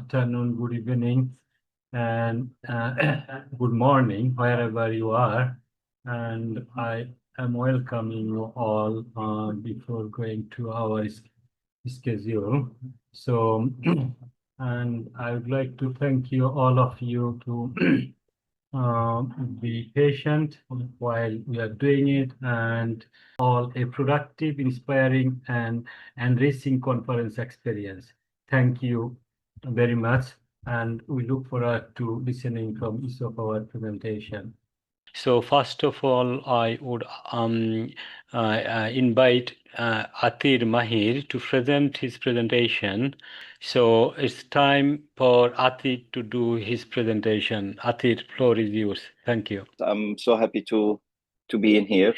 afternoon, good evening, and good morning, wherever you are. And I am welcoming you all before going to our schedule. So, and I would like to thank you, all of you, to be patient while we are doing it, and all a productive, inspiring, and enriching conference experience. Thank you very much, and we look forward to listening from each of our presentation. So first of all, I would invite Atheer Mahir to present his presentation. So it's time for Atheer to do his presentation. Atheer, floor is yours. Thank you. I'm so happy to be in here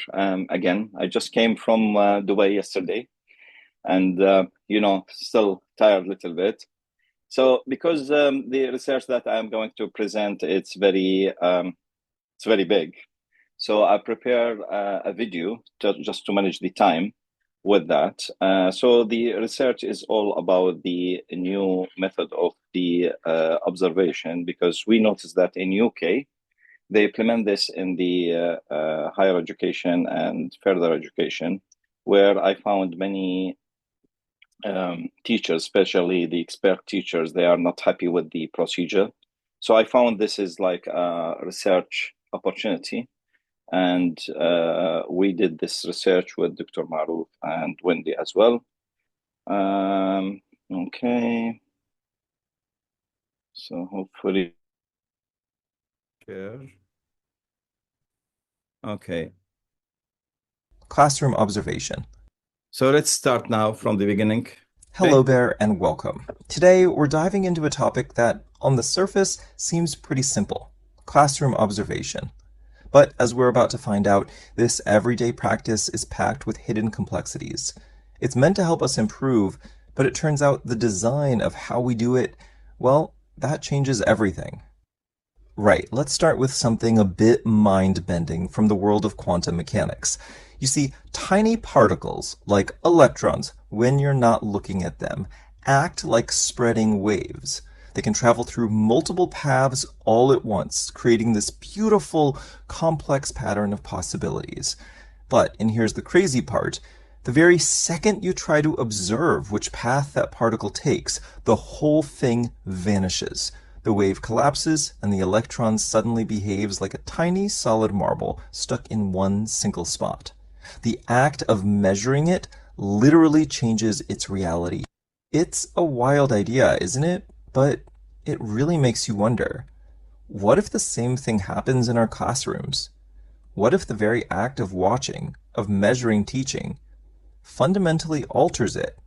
again. I just came from Dubai yesterday, and still tired a little bit. So because the research that I'm going to present, it's very big. So I prepared a video just to manage the time with that. So the research is all about the new method of the observation, because we noticed that in UK, they implement this in the higher education and further education, where I found many teachers, especially the expert teachers, they are not happy with the procedure. So I found this is like a research opportunity. And we did this research with Dr. Maruf and Wendy as well. Okay. So hopefully. Share. Okay. Classroom observation. So let's start now from the beginning. Hello there and welcome. Today we're diving into a topic that, on the surface, seems pretty simple. Classroom observation. But as we're about to find out, this everyday practice is packed with hidden complexities. It's meant to help us improve, but it turns out the design of how we do it, well, that changes everything. Right, let's start with something a bit mind-bending from the world of quantum mechanics. You see, tiny particles, like electrons, when you're not looking at them, act like spreading waves. They can travel through multiple paths all at once, creating this beautiful, complex pattern of possibilities. But, and here's the crazy part, the very second you try to observe which path that particle takes, the whole thing vanishes. The wave collapses, and the electron suddenly behaves like a tiny solid marble stuck in one single spot. The act of measuring it literally changes its reality. It's a wild idea, isn't it? But it really makes you wonder, what if the same thing happens in our classrooms? What if the very act of watching, of measuring teaching, fundamentally alters it?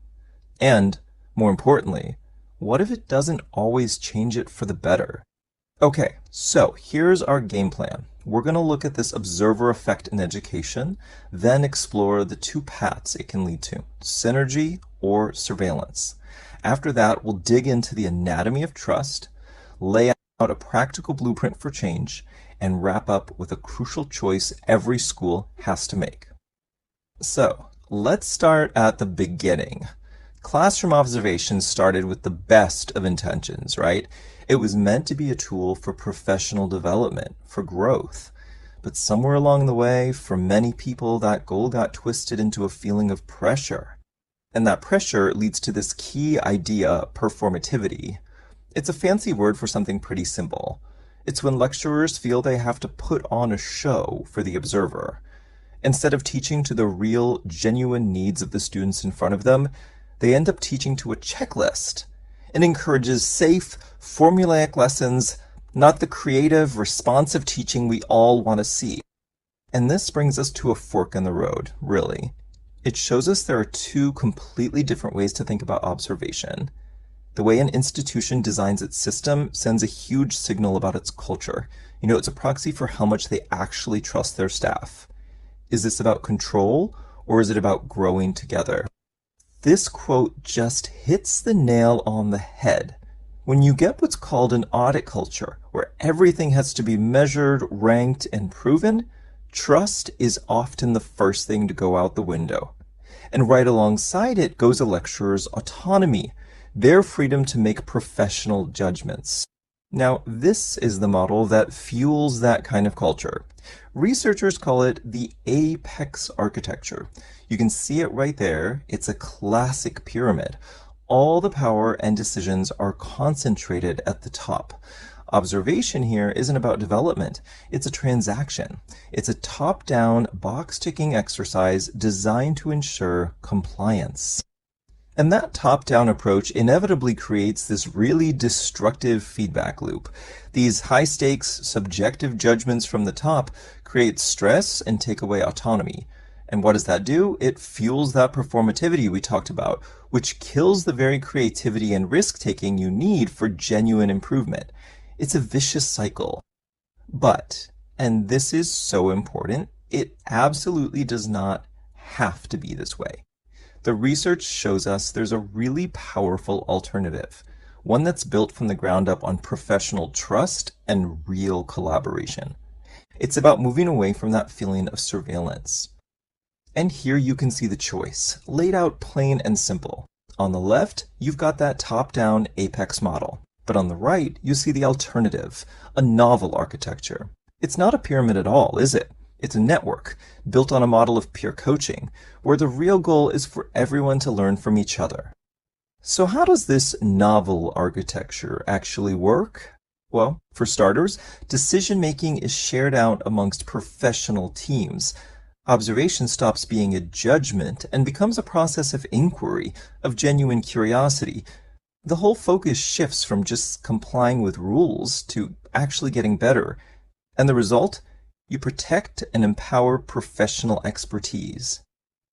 And, more importantly, what if it doesn't always change it for the better? Okay, so here's our game plan. We're going to look at this observer effect in education, then explore the two paths it can lead to, synergy or surveillance. After that, we'll dig into the anatomy of trust, lay out a practical blueprint for change, and wrap up with a crucial choice every school has to make. So, let's start at the beginning. Classroom observation started with the best of intentions, right? It was meant to be a tool for professional development, for growth. But somewhere along the way, for many people, that goal got twisted into a feeling of pressure. And that pressure leads to this key idea, performativity. It's a fancy word for something pretty simple. It's when lecturers feel they have to put on a show for the observer. Instead of teaching to the real, genuine needs of the students in front of them, they end up teaching to a checklist. It encourages safe, formulaic lessons, not the creative, responsive teaching we all want to see. And this brings us to a fork in the road, really. It shows us there are two completely different ways to think about observation. The way an institution designs its system sends a huge signal about its culture. You know, it's a proxy for how much they actually trust their staff. Is this about control, or is it about growing together? This quote just hits the nail on the head. When you get what's called an audit culture, where everything has to be measured, ranked, and proven, trust is often the first thing to go out the window. And right alongside it goes a lecturer's autonomy. their freedom to make professional judgments. Now, this is the model that fuels that kind of culture. Researchers call it the apex architecture. You can see it right there. It's a classic pyramid. All the power and decisions are concentrated at the top. Observation here isn't about development. It's a transaction. It's a top-down, box-ticking exercise designed to ensure compliance. And that top-down approach inevitably creates this really destructive feedback loop. These high-stakes, subjective judgments from the top create stress and take away autonomy. And what does that do? It fuels that performativity we talked about, which kills the very creativity and risk-taking you need for genuine improvement. It's a vicious cycle. But, and this is so important, it absolutely does not have to be this way. The research shows us there's a really powerful alternative, one that's built from the ground up on professional trust and real collaboration. It's about moving away from that feeling of surveillance. And here you can see the choice, laid out plain and simple. On the left, you've got that top-down apex model. But on the right, you see the alternative, a novel architecture. It's not a pyramid at all, is it? It's a network, built on a model of peer coaching, where the real goal is for everyone to learn from each other. So how does this novel architecture actually work? Well, for starters, decision-making is shared out amongst professional teams. Observation stops being a judgment and becomes a process of inquiry, of genuine curiosity. The whole focus shifts from just complying with rules to actually getting better. And the result? You protect and empower professional expertise.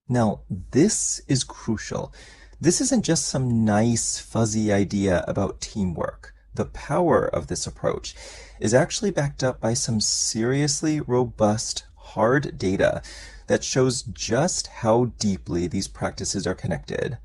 Now, this is crucial. This isn't just some nice, fuzzy idea about teamwork. The power of this approach is actually backed up by some seriously robust, hard data that shows just how deeply these practices are connected.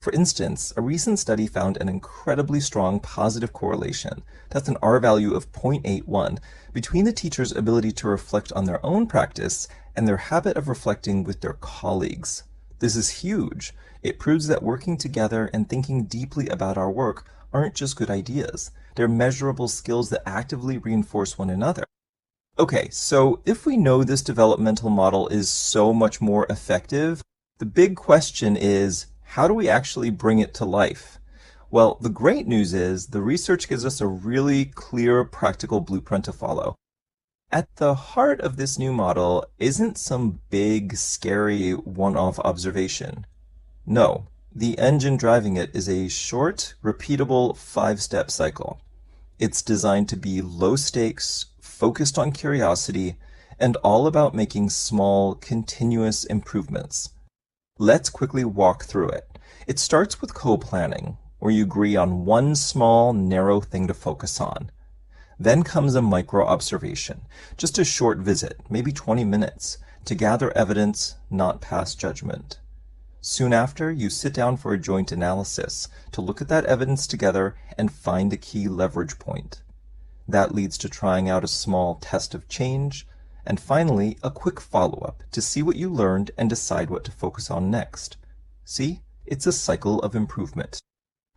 For instance, a recent study found an incredibly strong positive correlation, that's an R-value of 0.81, between the teacher's ability to reflect on their own practice and their habit of reflecting with their colleagues. This is huge. It proves that working together and thinking deeply about our work aren't just good ideas. They're measurable skills that actively reinforce one another. Okay, so if we know this developmental model is so much more effective, the big question is, how do we actually bring it to life? Well, the great news is the research gives us a really clear, practical blueprint to follow. At the heart of this new model isn't some big, scary, one-off observation. No, the engine driving it is a short, repeatable 5-step cycle. It's designed to be low stakes, focused on curiosity, and all about making small, continuous improvements. Let's quickly walk through it. It starts with co-planning, where you agree on one small, narrow thing to focus on. Then comes a micro-observation, just a short visit, maybe 20 minutes, to gather evidence, not pass judgment. Soon after, you sit down for a joint analysis to look at that evidence together and find a key leverage point. That leads to trying out a small test of change, and finally, a quick follow-up to see what you learned and decide what to focus on next. See? It's a cycle of improvement.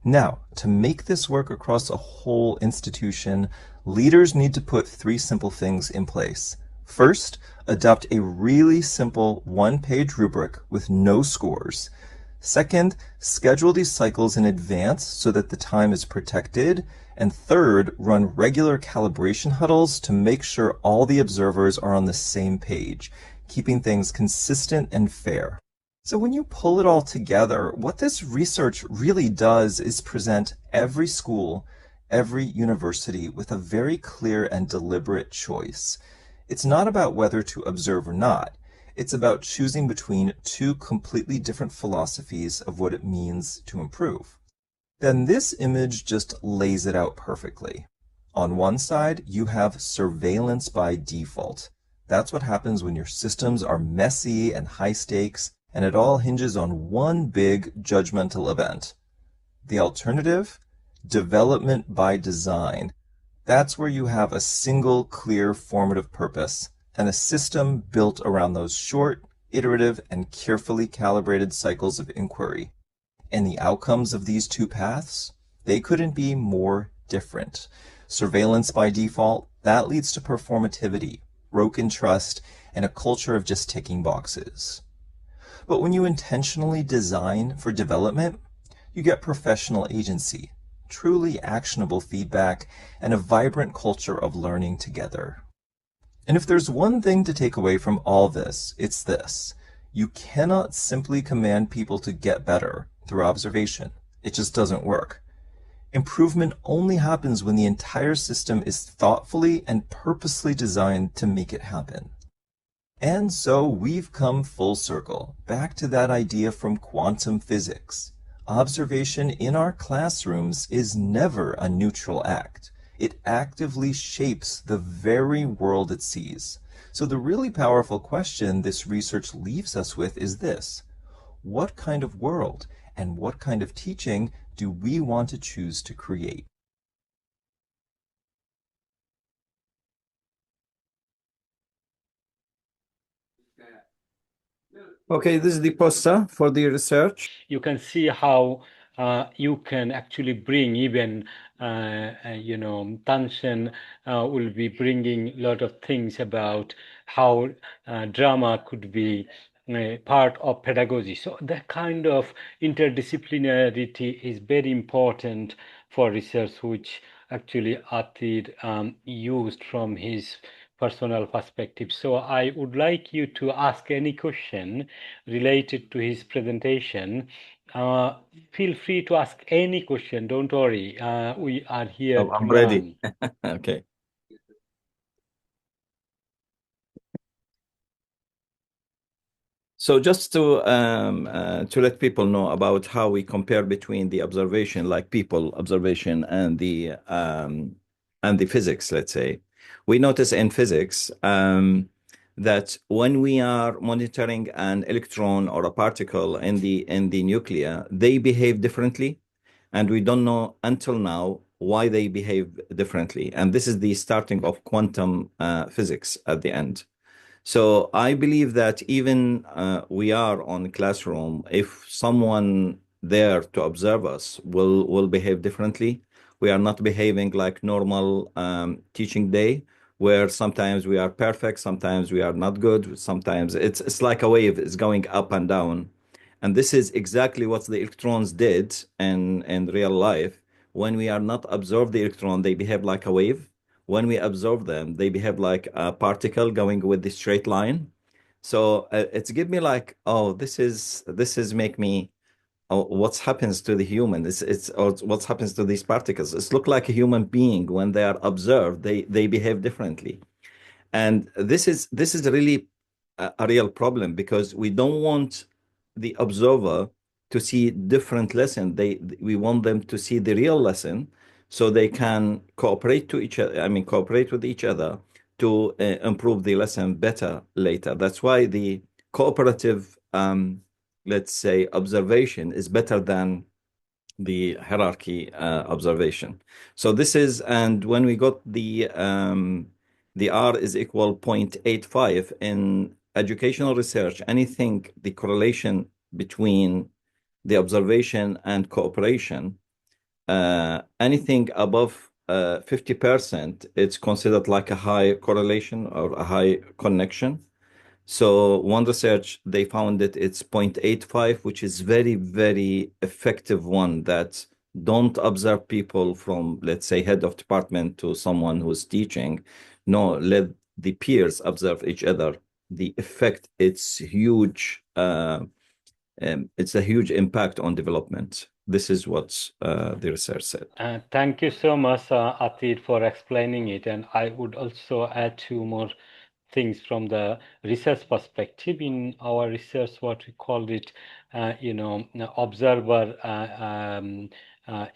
Now, to make this work across a whole institution, leaders need to put 3 simple things in place. First, adopt a really simple 1-page rubric with no scores. Second, schedule these cycles in advance so that the time is protected. And third, run regular calibration huddles to make sure all the observers are on the same page, keeping things consistent and fair. So when you pull it all together, what this research really does is present every school, every university with a very clear and deliberate choice. It's not about whether to observe or not. It's about choosing between 2 completely different philosophies of what it means to improve. Then this image just lays it out perfectly. On one side, you have surveillance by default. That's what happens when your systems are messy and high stakes, and it all hinges on one big judgmental event. The alternative? Development by design. That's where you have a single, clear, formative purpose, and a system built around those short, iterative, and carefully calibrated cycles of inquiry. And the outcomes of these two paths, they couldn't be more different. Surveillance by default, that leads to performativity, broken trust, and a culture of just ticking boxes. But when you intentionally design for development, you get professional agency, truly actionable feedback, and a vibrant culture of learning together. And if there's one thing to take away from all this, it's this. You cannot simply command people to get better through observation. It just doesn't work. Improvement only happens when the entire system is thoughtfully and purposely designed to make it happen. And so we've come full circle, back to that idea from quantum physics. Observation in our classrooms is never a neutral act. It actively shapes the very world it sees. So the really powerful question this research leaves us with is this: what kind of world and what kind of teaching do we want to choose to create? Okay, this is the poster for the research. You can see how you can actually bring even, Tanshan will be bringing a lot of things about how drama could be part of pedagogy. So that kind of interdisciplinarity is very important for research, which actually Atheer used from his personal perspective. So I would like you to ask any question related to his presentation. Feel free to ask any question. Don't worry. We are here to I'm learn. ready. Okay. So just to let people know about how we compare between the observation, like people observation, and the physics, let's say, we notice in physics that when we are monitoring an electron or a particle in the nucleus, they behave differently, and we don't know until now why they behave differently. And this is the starting of quantum physics at the end. So I believe that even we are on classroom, if someone there to observe us will behave differently. We are not behaving like normal teaching day, where sometimes we are perfect, sometimes we are not good, sometimes it's like a wave, it's going up and down. And this is exactly what the electrons did in real life. When we are not observe the electron, they behave like a wave. When we observe them, they behave like a particle going with the straight line. So it's give me like, oh, this is make me, oh, what happens to the human? It's or what happens to these particles? It's look like a human being when they are observed, they behave differently. And this is really a real problem, because we don't want the observer to see different lesson. We want them to see the real lesson, so they can cooperate to each other. I mean, cooperate with each other to improve the lesson better later. That's why the cooperative, let's say, observation is better than the hierarchy observation. So this is, and when we got the R is equal 0.85 in educational research, anything, the correlation between the observation and cooperation, anything above 50%, it's considered like a high correlation or a high connection. So one research, they found that it's 0.85, which is very, very effective one, that don't observe people from, let's say, head of department to someone who's teaching. No, let the peers observe each other. The effect, it's huge. It's a huge impact on development. This is what the research said. Thank you so much, Atheer, for explaining it. And I would also add two more things from the research perspective. In our research, what we called it, observer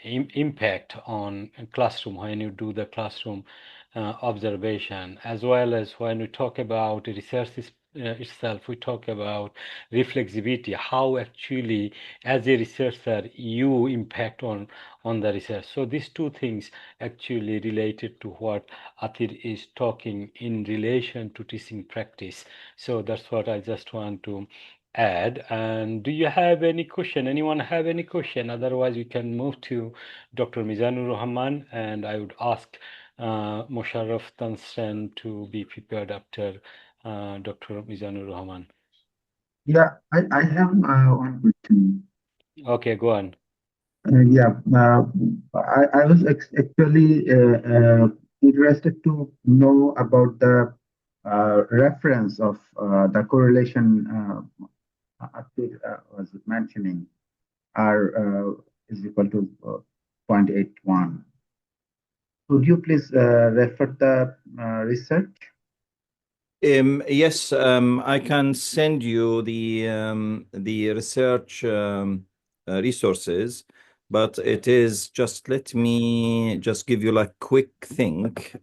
impact on classroom, when you do the classroom observation, as well as when we talk about research itself, we talk about reflexivity, how actually as a researcher you impact on the research. So these two things actually related to what Atheer is talking in relation to teaching practice. So that's what I just want to add. And do you have any question? Anyone have any question? Otherwise, we can move to Dr. Mizanur Rahman, and I would ask Musharraf Tansen to be prepared after Dr. Mizanur Rahman. Yeah, I have one question. Okay, go on. Yeah, I was actually interested to know about the reference of the correlation Atheer was mentioning, R is equal to 0.81. Could you please refer the research? Yes, I can send you the research resources, but it is just let me just give you like quick think.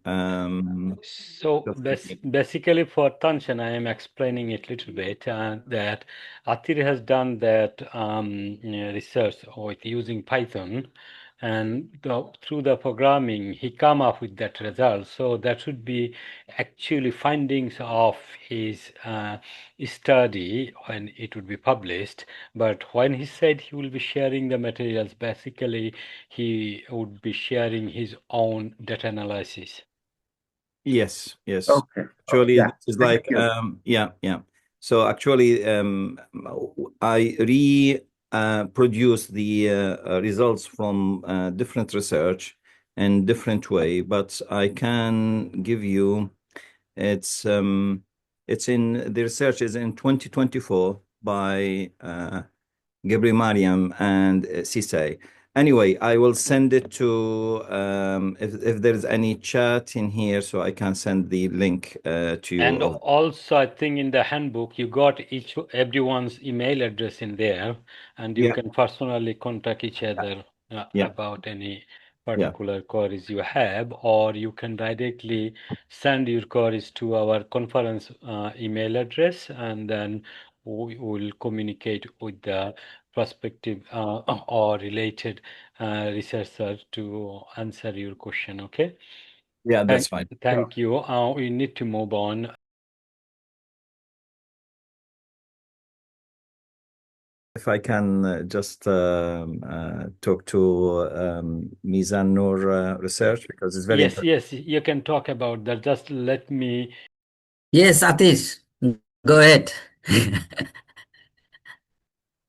So Just give me. basically for Tanshan, I am explaining it a little bit that Athir has done that research with using Python, and through the programming, he come up with that result. So that should be actually findings of his study when it would be published. But when he said he will be sharing the materials, basically he would be sharing his own data analysis. Yes, yes. Okay. Actually, Yeah. this is Thank like you. yeah, yeah. So actually, I re produce the results from different research in different way, but I can give you it's in the research is in 2024 by Gabri Mariam and Sisay. Anyway, I will send it to if there's any chat in here, so I can send the link to you. And also, I think in the handbook, you got everyone's email address in there, and you Yeah, can personally contact each other yeah, about any yeah, particular queries you have, or you can directly send your queries to our conference email address, and then we will communicate with the prospective or related researcher to answer your question. Okay? yeah. That's fine. Thank you. We need to move on. If I can just talk to Mizan Noor research because it's very Yes, interesting. yes, you can talk about that. Just let me. Yes, Atish, go ahead.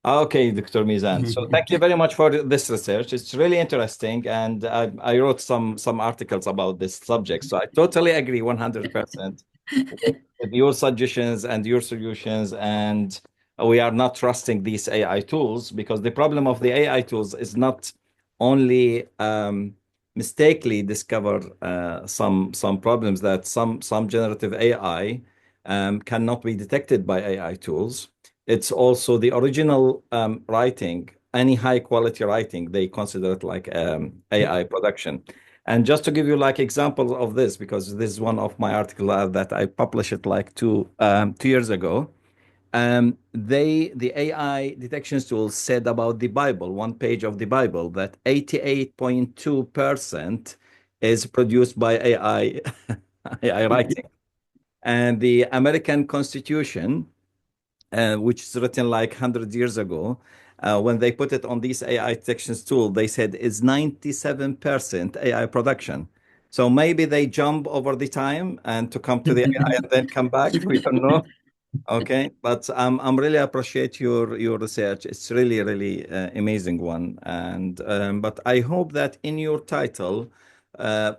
Okay, Dr. Mizan. So thank you very much for this research. It's really interesting, and I wrote some articles about this subject. So I totally agree 100% with your suggestions and your solutions. And we are not trusting these AI tools because the problem of the AI tools is not only mistakenly discover some problems that some generative AI cannot be detected by AI tools. It's also the original writing, any high quality writing, they consider it like AI production. And just to give you like examples of this, because this is one of my articles that I published it like 2 years ago. The AI detections tool said about the Bible, one page of the Bible, that 88.2% is produced by AI, AI writing. And the American Constitution, which is written like 100 years ago, when they put it on this AI detections tool, they said is 97% AI production. So maybe they jump over the time and to come to the AI and then come back. We don't know. Okay, but I'm really appreciate your research. It's really amazing one, and but I hope that in your title,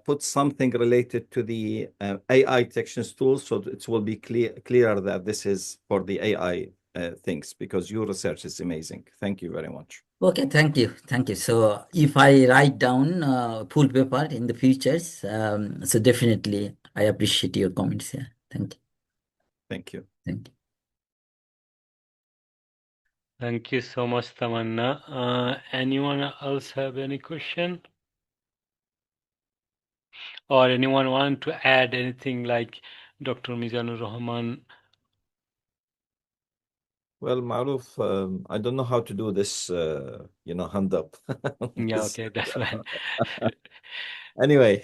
put something related to the AI detections tools, so it will be clear that this is for the AI things because your research is amazing. Thank you very much. Okay, thank you. Thank you. So if I write down full paper in the futures, so definitely I appreciate your comments here. Thank you. Thank you. Thank you. Thank you so much, Tamanna. Anyone else have any question? Or anyone want to add anything like Dr. Mizanur Rahman? Well, Maruf, I don't know how to do this, hand up. Yeah, okay, that's fine. Anyway,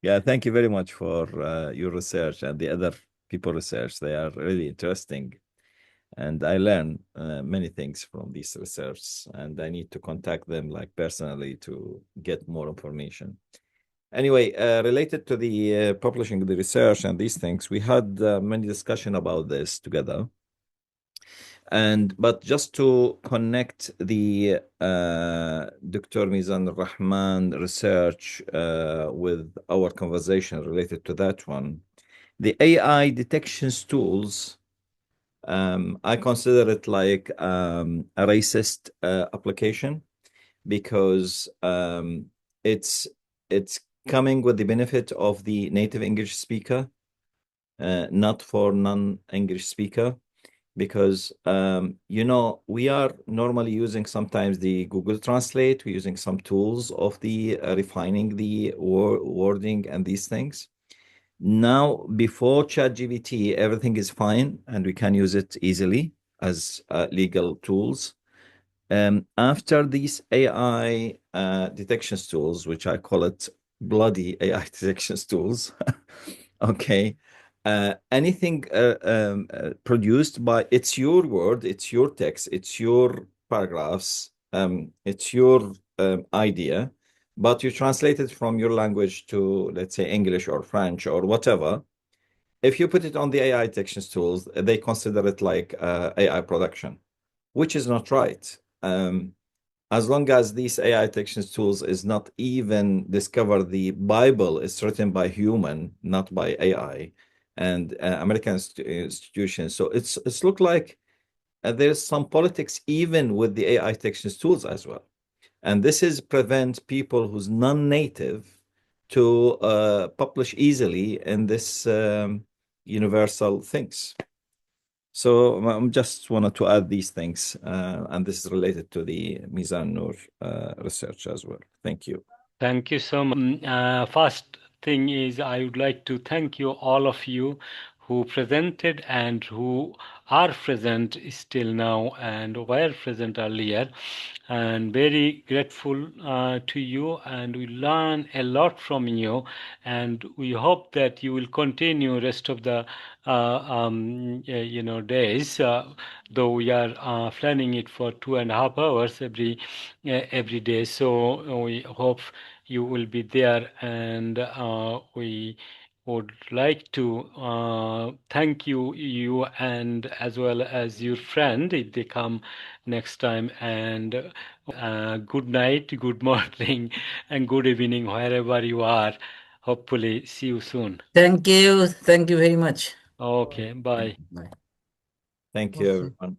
yeah, thank you very much for your research and the other people research. They are really interesting. And I learn many things from these research, and I need to contact them like personally to get more information. Anyway, related to the publishing the research and these things, we had many discussion about this together. But just to connect the Dr. Mizan Rahman research with our conversation related to that one, the AI detections tools, I consider it like a racist application because it's coming with the benefit of the native English speaker, not for non-English speaker, because we are normally using sometimes the Google Translate, we're using some tools of the refining the wording and these things. Now, before ChatGPT, everything is fine and we can use it easily as legal tools. After these AI detections tools, which I call it bloody AI detections tools, okay, anything produced by, it's your word, it's your text, it's your paragraphs, it's your idea, but you translate it from your language to, let's say, English or French or whatever. If you put it on the AI detections tools, they consider it like AI production, which is not right. As long as these AI detection tools is not even discover the Bible is written by human, not by AI and American institutions. So it's look like there's some politics even with the AI detection tools as well. And this is prevent people who's non-native to publish easily in this universal things. So I just wanted to add these things, and this is related to the Mizan Nur research as well. Thank you. Thank you so much. First thing is, I would like to thank you, all of you who presented and who are present still now and were present earlier. And very grateful to you, and we learn a lot from you, and we hope that you will continue rest of the days, though we are planning it for 2.5 hours every day. So we hope you will be there, and we would like to thank you and as well as your friend if they come next time. And good night, good morning, and good evening wherever you are. Hopefully, see you soon. Thank you. Thank you very much. Okay, bye. Bye. Thank you, everyone.